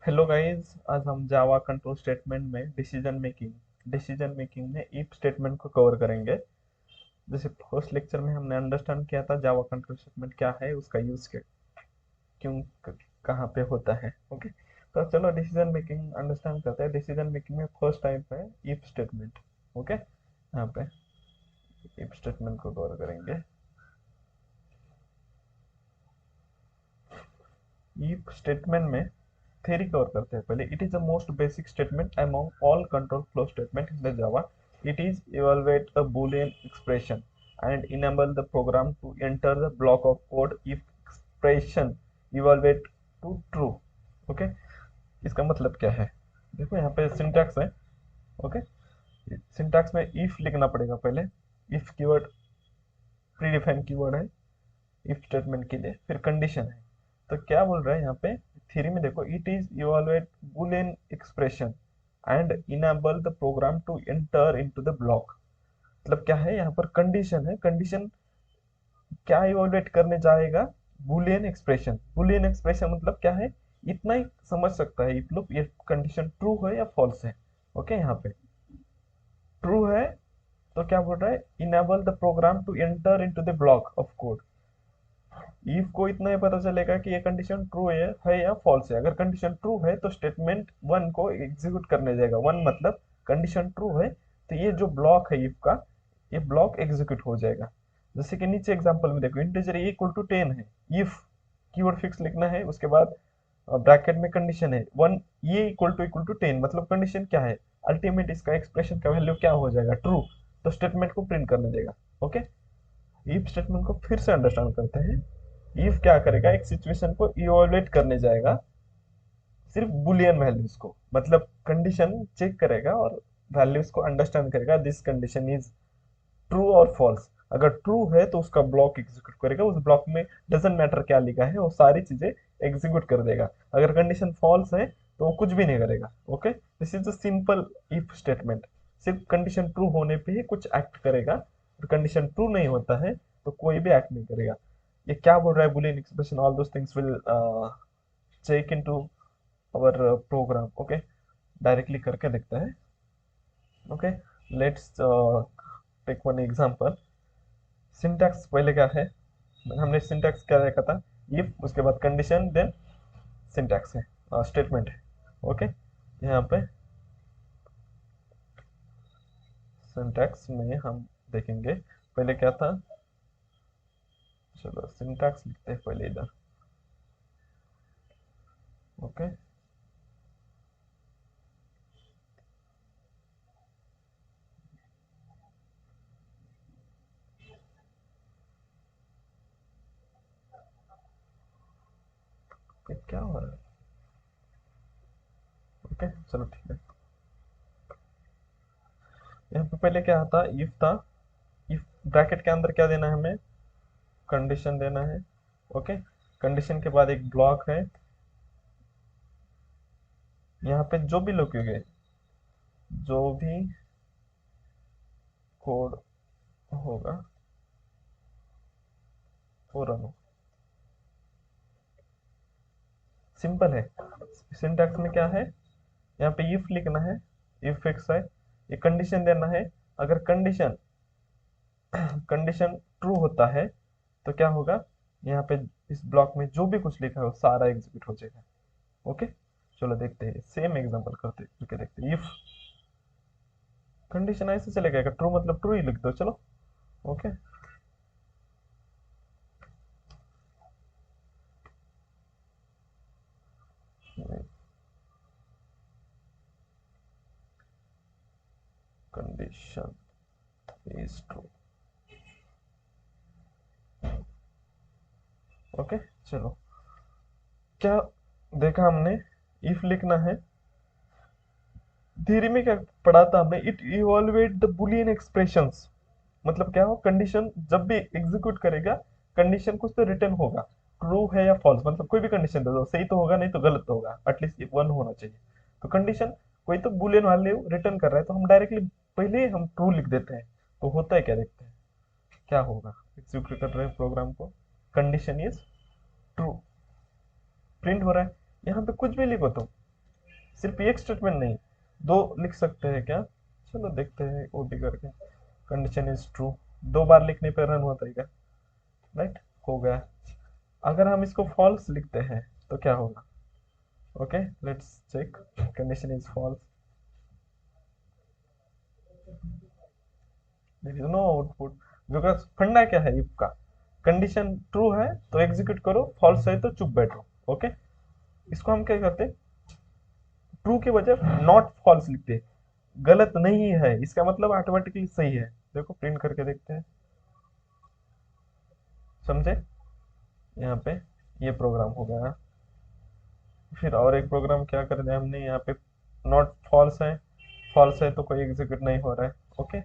Hello guys, आज हम जावा control statement में डिसीजन मेकिंग में इफ स्टेटमेंट को कवर करेंगे। जैसे फर्स्ट लेक्चर में हमने अंडरस्टैंड किया था जावा कंट्रोल स्टेटमेंट क्या है, उसका यूज क्यों कहाँ पे होता है। ओके, तो चलो डिसीजन मेकिंग अंडरस्टैंड करते हैं। डिसीजन मेकिंग में फर्स्ट टाइप है इफ स्टेटमेंट। ओके, यहाँ पे इफ स्टेटमेंट को कवर करेंगे। इफ स्टेटमेंट में theory कवर करते हैं पहले। It is the most basic statement among all control flow statement in the Java. It is evaluate a boolean expression and enable the program to enter the block of code if expression evaluate to true। Okay, इसका मतलब क्या है? देखो यहाँ पे syntax है। Okay, syntax में if लिखना पड़ेगा पहले। If keyword pre defined keyword है इफ स्टेटमेंट के लिए, फिर कंडीशन है। तो क्या बोल रहा है यहाँ पे थ्योरी में? देखो, it is evaluate Boolean expression and enable the program to enter into the block. मतलब क्या है यहाँ पर? कंडीशन है। कंडीशन क्या इवेलुएट करने जाएगा? Boolean expression. बूलियन एक्सप्रेशन मतलब क्या है? इतना ही समझ सकता है इफ लूप, ये कंडीशन ट्रू है या फॉल्स है। ओके, यहाँ पे ट्रू है तो क्या बोल रहा है? Enable the program to enter into the block of code. If को इतना ही पता चलेगा कि ये कंडीशन ट्रू है या फॉल्स है। अगर कंडीशन ट्रू है तो स्टेटमेंट वन को एग्जीक्यूट करने जाएगा। वन मतलब कंडीशन ट्रू है तो ये जो ब्लॉक है इफ का, ये ब्लॉक एग्जीक्यूट हो जाएगा। जैसे कि नीचे एग्जांपल में देखो, इंटीजर इक्वल टू 10 है। इफ कीवर्ड फिक्स लिखना है, उसके बाद ब्रैकेट में कंडीशन है वन, ये इक्वल टू 10 मतलब कंडीशन क्या है? अल्टीमेट इसका एक्सप्रेशन का वैल्यू क्या हो जाएगा? ट्रू। तो स्टेटमेंट को प्रिंट करने देगा। ओके, इफ स्टेटमेंट को फिर से अंडरस्टैंड करते हैं। इफ क्या करेगा? एक सिचुएशन को इवेलुएट करने जाएगा सिर्फ बुलियन वैल्यूज को, मतलब कंडीशन चेक करेगा और वैल्यूज को अंडरस्टैंड करेगा। दिस कंडीशन इज ट्रू और फॉल्स। अगर ट्रू है तो उसका ब्लॉक एग्जीक्यूट करेगा। उस ब्लॉक में डजेंट मैटर क्या लिखा है, वो सारी चीजें एग्जीक्यूट कर देगा। अगर कंडीशन फॉल्स है तो वो कुछ भी नहीं करेगा। Okay, this is a simple if statement. सिर्फ कंडीशन ट्रू होने पे ही कुछ एक्ट करेगा, और कंडीशन ट्रू नहीं होता है तो कोई भी एक्ट नहीं करेगा। ये क्या बोल रहा है? Boolean expression all those things will check into our program. Okay, directly करके देखते हैं। Okay, let's take one example. Syntax पहले क्या है? हमने सिंटैक्स क्या देखा था? इफ, उसके बाद कंडीशन, देन सिंटैक्स है, स्टेटमेंट है। ओके, यहाँ पे सिंटैक्स में हम देखेंगे पहले क्या था। चलो सिंटैक्स लिखते हैं पहले इधर। ओके, क्या हो रहा है? ओके, चलो ठीक है। यहाँ पे पहले क्या था? इफ था। इफ ब्रैकेट के अंदर क्या देना है हमें? कंडीशन देना है। ओके, कंडीशन के बाद एक ब्लॉक है। यहाँ पे जो भी लिखोगे, जो भी कोड होगा वो रन हो। सिंपल है। सिंटैक्स में क्या है? यहाँ पे इफ लिखना है, इफ फिक्स है। ये कंडीशन देना है। अगर कंडीशन कंडीशन ट्रू होता है तो क्या होगा? यहाँ पे इस ब्लॉक में जो भी कुछ लिखा है वो सारा एग्जीक्यूट हो जाएगा। ओके, चलो देखते हैं, सेम एग्जांपल करके देखते हैं। इफ कंडीशन ऐसे चलेगा, ट्रू मतलब ट्रू ही लिख दो। चलो, okay, condition is true. Okay, चलो क्या देखा हमने? इफ लिखना है। थ्योरी में क्या पढ़ा था हमने? It evaluate the boolean expressions. मतलब क्या हो? कंडीशन जब भी एग्जीक्यूट करेगा, कंडीशन कुछ तो रिटर्न होगा। ट्रू है या फॉल्स, मतलब कोई भी कंडीशन दे दो, सही तो होगा नहीं तो गलत तो होगा, एटलीस्ट वन होना चाहिए। तो कंडीशन कोई तो बुलियन वैल्यू रिटर्न कर रहा है तो हम डायरेक्टली पहले ही हम ट्रू लिख देते हैं। तो होता है क्या, देखते हैं क्या होगा। एग्जीक्यूट कर रहे हैं प्रोग्राम को, कंडीशन इज ट्रू, प्रिंट हो रहा है। यहाँ पे कुछ भी लिखो तुम, सिर्फ एक स्टेटमेंट नहीं, दो लिख सकते हैं क्या? चलो देखते हैं ओटी करके। कंडीशन इज ट्रू, दो बार लिखने पर रन होता है क्या? राइट, हो गया। अगर हम इसको फॉल्स लिखते हैं तो क्या होगा? Okay, let's check. Condition is false, there is no output. Because फंडा क्या है इफ का? कंडीशन ट्रू है तो एग्जीक्यूट करो, फॉल्स है तो चुप बैठो। ओके, इसको हम क्या करते हैं, ट्रू के बजाय नॉट फॉल्स लिखते हैं। गलत नहीं है इसका मतलब ऑटोमेटिकली सही है। देखो प्रिंट करके देखते हैं, समझे? यहाँ पे ये प्रोग्राम हो गया। फिर और एक प्रोग्राम क्या कर दिया हमने यहाँ पे, नॉट फॉल्स है, फॉल्स है तो कोई एग्जीक्यूट नहीं हो रहा है। ओके,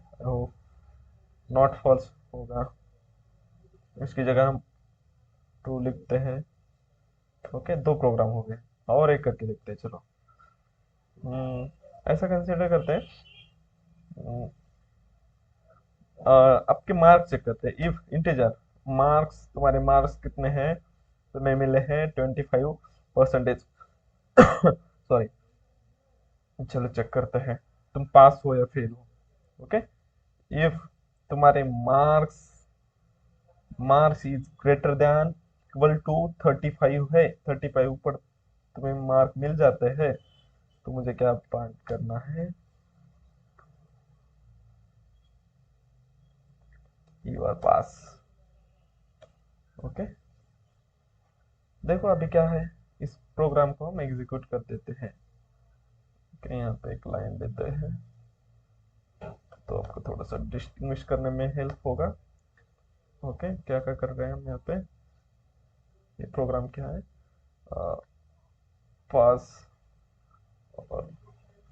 नॉट फॉल्स होगा, इसकी जगह हम ट्रू लिखते हैं। ओके, दो प्रोग्राम हो गए। और एक करके देखते हैं, चलो। ऐसा कंसिडर करते हैं, आपके मार्क्स चेक करते हैं। इफ इंटीजर मार्क्स, तुम्हारे मार्क्स कितने हैं? तुम्हें मिले हैं 25%। सॉरी, चलो चेक करते हैं तुम पास हो या फेल हो। ओके, इफ तुम्हारे marks marks is greater than equal to 35 है, 35 ऊपर तुम्हें मार्क मिल जाते हैं, तो मुझे क्या पार्ट करना है? You are pass. ओके, देखो अभी क्या है, इस प्रोग्राम को हम एग्जीक्यूट कर देते हैं। ओके, यहाँ पे एक लाइन देते हैं तो आपको थोड़ा सा डिस्टिंग्विश करने में हेल्प होगा। ओके, क्या क्या कर रहे हैं हम यहाँ पे, ये प्रोग्राम क्या है, पास और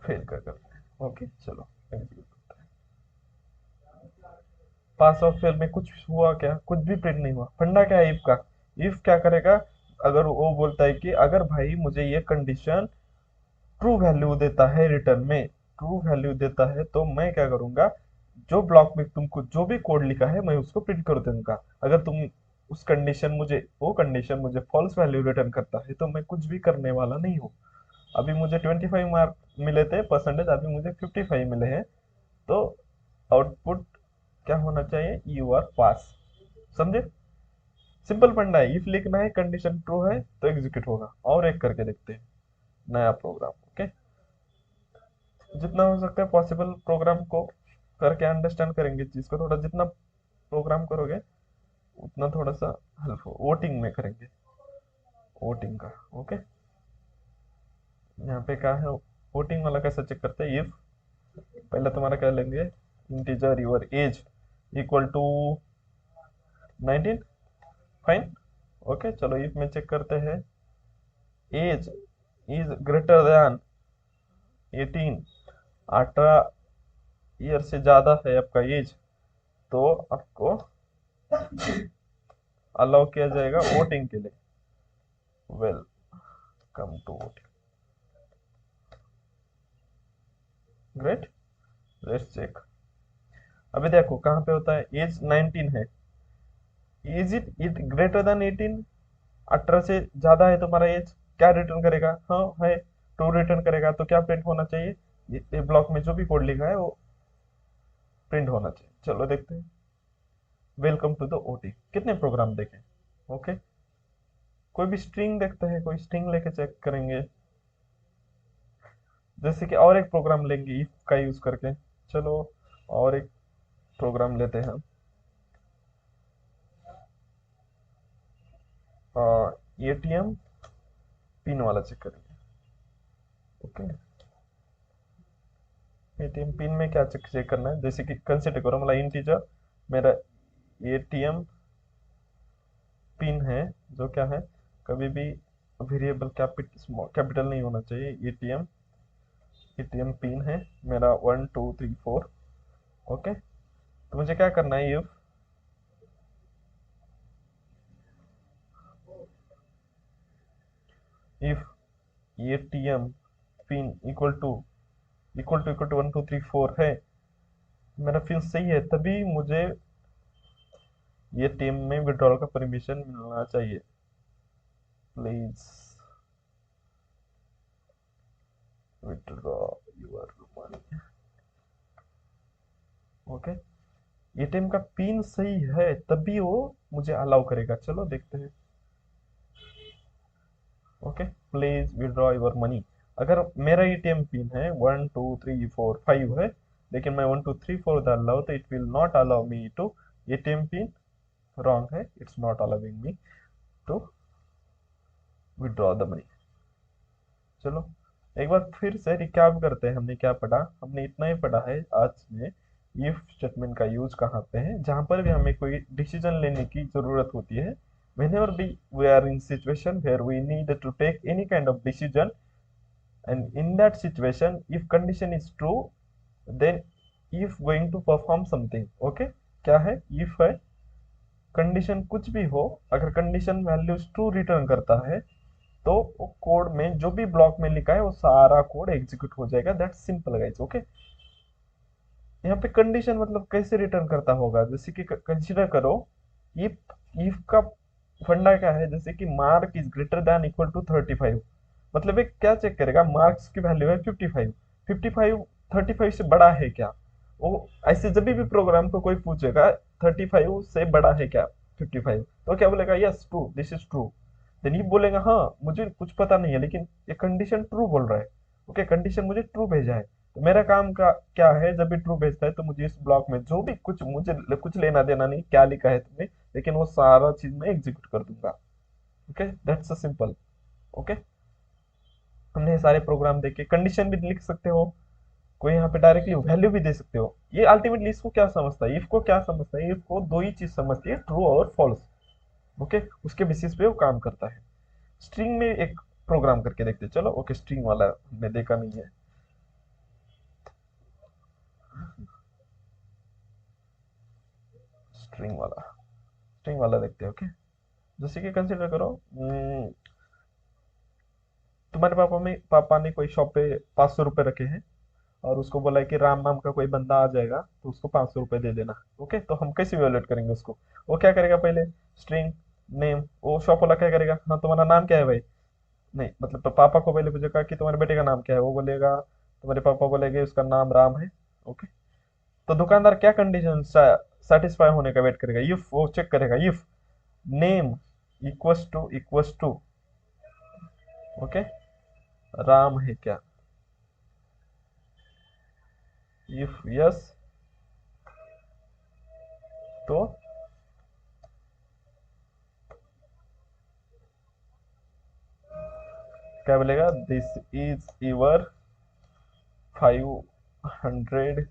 फेल का करते हैं। ओके, चलो एग्जीक्यूट करते हैं। पास और फेल में कुछ हुआ क्या? कुछ भी प्रिंट नहीं हुआ। फंडा क्या है इफ का? इफ क्या करेगा, अगर वो बोलता है कि अगर भाई मुझे ये कंडीशन ट्रू वैल्यू देता है, रिटर्न में ट्रू वैल्यू देता है, तो मैं क्या करूंगा, जो ब्लॉक में तुमको जो भी कोड लिखा है मैं उसको प्रिंट कर दूंगा। अगर तुम उस कंडीशन मुझे वो कंडीशन मुझे फॉल्स वैल्यू रिटर्न करता है तो मैं कुछ भी करने वाला नहीं हूँ। अभी मुझे 25 मार्क मिले थे परसेंटेज, अभी मुझे 55 मिले हैं, तो आउटपुट क्या होना चाहिए? यू आर पास। समझे? सिंपल फंडा है, इफ लिखना है, कंडीशन ट्रू है तो एग्जीक्यूट होगा। और एक करके देखते हैं नया प्रोग्राम। ओके, जितना हो सकता है पॉसिबल प्रोग्राम को करके अंडरस्टैंड करेंगे चीज को। थोड़ा जितना प्रोग्राम करोगे उतना थोड़ा सा हेल्प हो। वोटिंग में करेंगे, वोटिंग का। ओके, यहाँ पे क्या है, वोटिंग वाला कैसे चेक करते हैं? इफ पहले तुम्हारा क्या लेंगे, integer your age equal to 19, fine. Okay, चलो इफ में चेक करते हैं, age is greater than 18, 18 year से ज्यादा है आपका एज, तो आपको अलाउ किया जाएगा वोटिंग के लिए। Welcome to voting. Great, let's check. अभी देखो कहाँ पे होता है, एज 19 है, is it it greater than 18? 18 से ज्यादा है तुम्हारा एज, क्या रिटर्न करेगा? हाँ है, टू रिटर्न करेगा। तो क्या प्रिंट होना चाहिए? ये ब्लॉक में जो भी कोड लिखा है वो प्रिंट होना चाहिए। चलो देखते हैं। Welcome to the OT. कितने प्रोग्राम देखें? ओके, कोई भी स्ट्रिंग देखते हैं, कोई स्ट्रिंग लेके चेक करेंगे। जैसे कि और एक प्रोग्राम लेंगे इफ का यूज करके। चलो और एक प्रोग्राम लेते हैं हम, एटीएम पिन वाला चेक करेंगे। ओके, एटीएम पिन में क्या चेक चेक करना है, जैसे कि कंसिडर करो मतलब इंटीजर मेरा एटीएम पिन है, जो क्या है, कभी भी वेरिएबल कैपिटल नहीं होना चाहिए। एटीएम एटीएम पिन है मेरा 1234। ओके, तो मुझे क्या करना है, if ATM pin equal to 1234 है, मेरा पिन सही है, तभी मुझे ये टीम में विड्रॉल का परमिशन मिलना चाहिए। Please withdraw your money. Okay, ATM का पिन सही है तभी वो मुझे अलाउ करेगा। चलो देखते हैं। Okay, please withdraw your money. अगर मेरा एटीएम पिन है 1 2 3 4 5 है, लेकिन मैं 1 2 3 4 डाल रहा हूँ, तो it will not allow me to. ATM pin wrong है, it's not allowing me to withdraw the money. चलो एक बार फिर से रिकैप करते हैं, हमने क्या पढ़ा। हमने इतना ही पढ़ा है आज में, इफ स्टेटमेंट का यूज कहाँ पे है। जहां पर भी हमें कोई डिसीजन लेने की जरूरत होती है, whenever we are in situation where we need to take any kind of decision, and in that situation if condition is true, then if going to perform something। okay, क्या है if है, condition कुछ भी हो, अगर condition values true return करता है तो वो कोड में जो भी ब्लॉक में लिखा है वो सारा कोड एग्जीक्यूट हो जाएगा। That's simple guys. ओके, यहाँ पे कंडीशन मतलब कैसे रिटर्न करता होगा, जैसे कि कंसीडर करो इफ इफ का फंडा क्या है, जैसे कि mark is greater than equal to 35। मतलब ये क्या चेक करेगा, मार्क्स की वैल्यू है 55, 55 35 से बड़ा है क्या। वो ऐसे जब भी प्रोग्राम को कोई पूछेगा 35 से बड़ा है क्या 55, तो क्या बोलेगा, yes true, this is true. Then ये बोलेगा हाँ मुझे कुछ पता नहीं है, लेकिन ये कंडीशन ट्रू बोल रहा है। ओके, कंडीशन मुझे ट्रू भेजा है, तो मेरा काम का क्या है, जब भी ट्रू भेजता है तो मुझे इस ब्लॉक में जो भी कुछ, मुझे कुछ लेना देना नहीं क्या लिखा है तुमने, लेकिन वो सारा चीज मैं एग्जीक्यूट कर दूंगा। Okay, that's a simple. Okay, हमने सारे प्रोग्राम देखे, कंडीशन भी लिख सकते हो, कोई यहाँ पे डायरेक्टली वैल्यू भी दे सकते हो। ये अल्टीमेटली इसको क्या समझता है, इफ को क्या समझता है, इफ को दो ही चीज समझती है, ट्रू और फॉल्स। ओके, उसके बेसिस पे वो काम करता है। स्ट्रिंग में एक प्रोग्राम करके देखते हैं। चलो ओके, स्ट्रिंग वाला हमने देखा नहीं है। स्ट्रिंग वाला देखते हैं। ओके, जैसे कि कंसिडर करो तुम्हारे पापा ने कोई शॉप पे 500 रुपए रखे हैं, और उसको बोला है कि राम नाम का कोई बंदा आ जाएगा तो उसको 500 रुपए दे देना। ओके, तो हम कैसे इवेलुएट करेंगे उसको। वो क्या करेगा, पहले स्ट्रिंग नेम, वो शॉप वाला क्या करेगा, हाँ तुम्हारा नाम क्या है भाई, नहीं मतलब तो पापा को पहले पूछेगा कि तुम्हारे बेटे का नाम क्या है, वो बोलेगा, तुम्हारे पापा बोलेंगे उसका नाम राम है। ओके, तो दुकानदार क्या कंडीशन सेटिस्फाई होने का वेट करेगा, इफ वो चेक करेगा if name equals to okay Ram है क्या, इफ यस तो क्या बोलेगा, this is your 500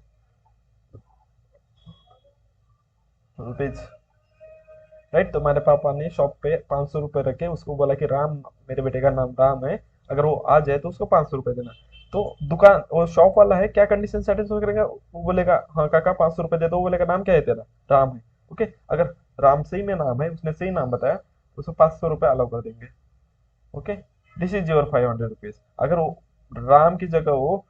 rupees. Right, तुम्हारे पापा ने शॉप पे 500 रुपए रखे, उसको बोला कि राम, मेरे बेटे का नाम राम है, अगर वो आ जाए तो उसको 500 रुपए देना। तो दुकान, वो शॉप वाला है, क्या कंडीशन सेटिस्फाई करेगा, वो बोलेगा हाँ काका 500 रुपए दे दो, वो बोलेगा नाम क्या है तेरा, राम है। ओके, अगर राम सही में नाम है, उसने सही नाम बताया, तो उसको 500 रुपए अलाउ कर देंगे। Okay, this is your 500 rupees. अगर वो राम की जगह वो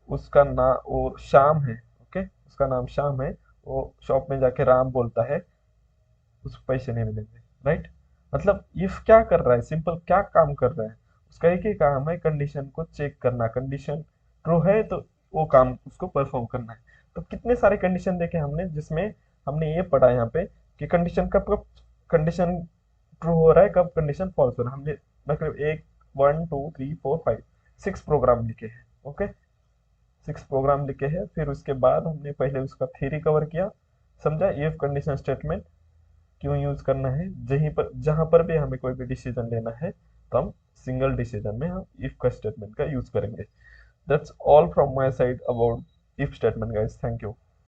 उसका नाम वो श्याम है, ओके उसका नाम श्याम है, वो शॉप में जाके राम बोलता है, उसको पैसे नहीं मिलेंगे। राइट, मतलब इफ क्या कर रहा है, सिंपल क्या काम कर रहा है, उसका एक ही काम है, कंडीशन को चेक करना। कंडीशन ट्रू है तो वो काम उसको परफॉर्म करना है। तो कितने सारे कंडीशन देखे हमने, जिसमें हमने ये पढ़ा यहाँ पे कि कंडीशन कब कब कंडीशन ट्रू हो रहा है, कब कंडीशन फॉल्स हो रहा है। हमने मतलब एक 1 2 3 4 5 6 प्रोग्राम लिखे हैं। ओके, 6 प्रोग्राम लिखे हैं, फिर उसके बाद हमने पहले उसका थ्योरी कवर किया, समझा इफ कंडीशन स्टेटमेंट क्यों यूज करना है, जहां पर भी हमें कोई भी डिसीजन लेना है, तो हम सिंगल डिसीजन में हम इफ का स्टेटमेंट का यूज करेंगे। That's all from my side about if statement guys, thank you.